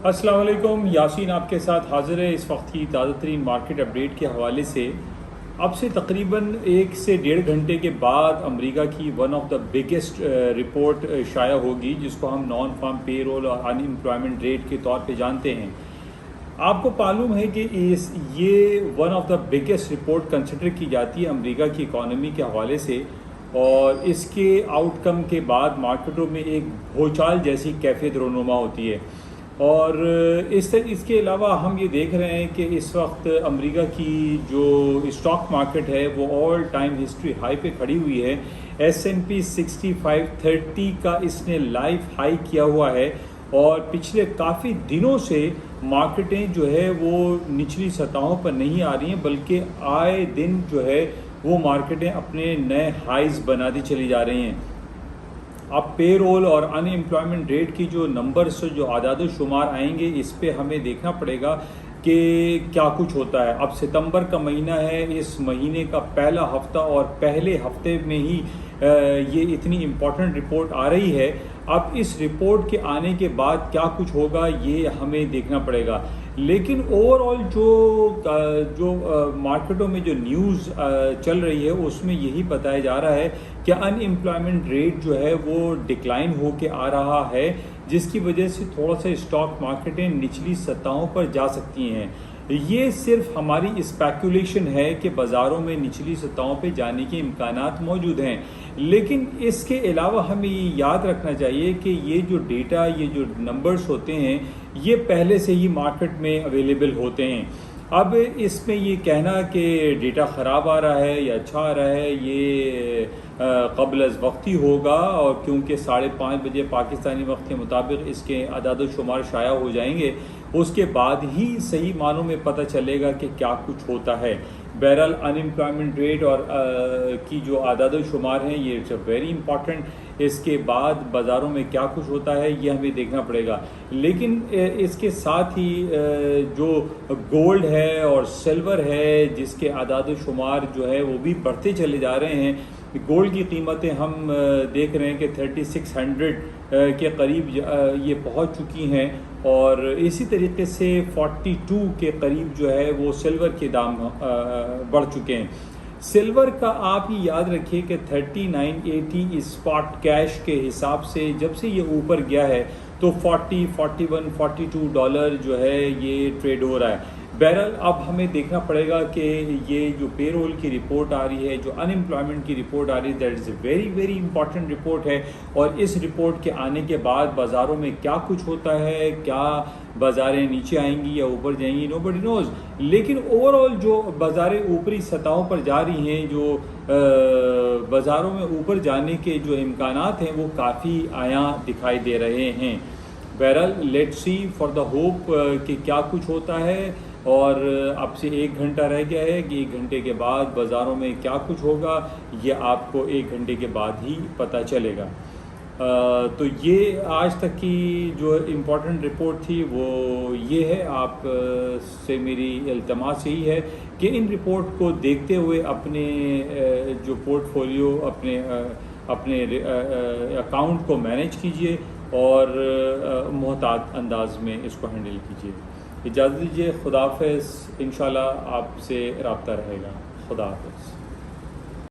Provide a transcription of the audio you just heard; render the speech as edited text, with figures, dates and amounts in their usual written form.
अस्सलाम वालेकुम, यासीन आपके साथ हाज़िर है इस वक्त की ताज़ा तरीन मार्केट अपडेट के हवाले से। अब से तकरीबन 1 से 1.5 घंटे के बाद अमेरिका की one of the biggest report शाया होगी, जिसको हम नॉन फार्म पेरोल और अनएम्प्लॉयमेंट रेट के तौर पे जानते हैं। आपको मालूम है कि ये one of the biggest report consider की जाती है अमेरिका की इकॉनमी के हवाले से, और इसके आउटकम के बाद मार्केटों में एक भूचाल जैसी कैफियत रोनुमा होती है। और इसके अलावा हम ये देख रहे हैं कि इस वक्त अमेरिका की जो स्टॉक मार्केट है वो ऑल टाइम हिस्ट्री हाई पे खड़ी हुई है। S&P 6530 का इसने लाइफ हाई किया हुआ है, और पिछले काफ़ी दिनों से मार्केटें जो है वो निचली सतहों पर नहीं आ रही हैं, बल्कि आए दिन जो है वो मार्केटें अपने नए हाइज बनाती चली जा रही हैं। अब पेरोल और अनएम्प्लॉयमेंट रेट की जो नंबर्स जो आदाद शुमार आएंगे, इस पे हमें देखना पड़ेगा कि क्या कुछ होता है। अब सितंबर का महीना है, इस महीने का पहला हफ्ता, और पहले हफ्ते में ही ये इतनी इम्पोर्टेंट रिपोर्ट आ रही है। अब इस रिपोर्ट के आने के बाद क्या कुछ होगा ये हमें देखना पड़ेगा। लेकिन ओवरऑल जो मार्केटों में जो न्यूज़ चल रही है उसमें यही बताया जा रहा है कि अनएम्प्लॉयमेंट रेट जो है वो डिक्लाइन होके आ रहा है, जिसकी वजह से थोड़ा सा स्टॉक मार्केटें निचली सतहों पर जा सकती हैं। ये सिर्फ हमारी स्पेकुलेशन है कि बाज़ारों में निचली सतहों पे जाने के इम्कानात मौजूद हैं, लेकिन इसके अलावा हमें ये याद रखना चाहिए कि ये जो डेटा, ये जो नंबर्स होते हैं, ये पहले से ही मार्केट में अवेलेबल होते हैं। अब इसमें ये कहना कि डेटा ख़राब आ रहा है या अच्छा आ रहा है, ये क़ब्ल अज़ वक्त ही होगा, और क्योंकि 5:30 बजे पाकिस्तानी वक्त के मुताबिक इसके अदाद शुमार शाया हो जाएंगे, उसके बाद ही सही मानों में पता चलेगा कि क्या कुछ होता है। बहरहाल अनएम्प्लॉयमेंट रेट और की जो आदाद शुमार हैं, ये इट्स वेरी इंपॉर्टेंट। इसके बाद बाज़ारों में क्या कुछ होता है ये हमें देखना पड़ेगा। लेकिन इसके साथ ही जो गोल्ड है और सिल्वर है, जिसके आदाद शुमार जो है वो भी बढ़ते चले जा रहे हैं। गोल्ड की कीमतें हम देख रहे हैं कि 3600 के करीब ये पहुंच चुकी हैं, और इसी तरीके से 42 के करीब जो है वो सिल्वर के दाम बढ़ चुके हैं। सिल्वर का आप ये याद रखिए कि 3980 स्पॉट कैश के हिसाब से जब से ये ऊपर गया है तो 40, 41, $42 जो है ये ट्रेड हो रहा है। बहरहाल अब हमें देखना पड़ेगा कि ये जो पेरोल की रिपोर्ट आ रही है, जो अनएम्प्लॉयमेंट की रिपोर्ट आ रही है, that is a very very important report है। और इस रिपोर्ट के आने के बाद बाज़ारों में क्या कुछ होता है, क्या बाज़ारें नीचे आएंगी या ऊपर जाएंगी, नोबडी नोज़। लेकिन ओवरऑल जो बाज़ारें ऊपरी सतहों पर जा रही हैं, जो बाज़ारों में ऊपर जाने के जो इम्कानात हैं वो काफ़ी आया दिखाई दे रहे हैं। बहरहाल let's see for the hope कि क्या कुछ होता है। और अब से 1 घंटा रह गया है कि 1 घंटे के बाद बाज़ारों में क्या कुछ होगा ये आपको 1 घंटे के बाद ही पता चलेगा। तो ये आज तक की जो इम्पोर्टेंट रिपोर्ट थी वो ये है। आप से मेरी इल्तमास यही है कि इन रिपोर्ट को देखते हुए अपने जो पोर्टफोलियो, अपने अकाउंट को मैनेज कीजिए और मोहतात अंदाज में इसको हैंडल कीजिए। इजाज़त दीजिए, खुदा हाफ़िज़। इंशाल्लाह आपसे रब्ता रहेगा। खुदा हाफ़िज़।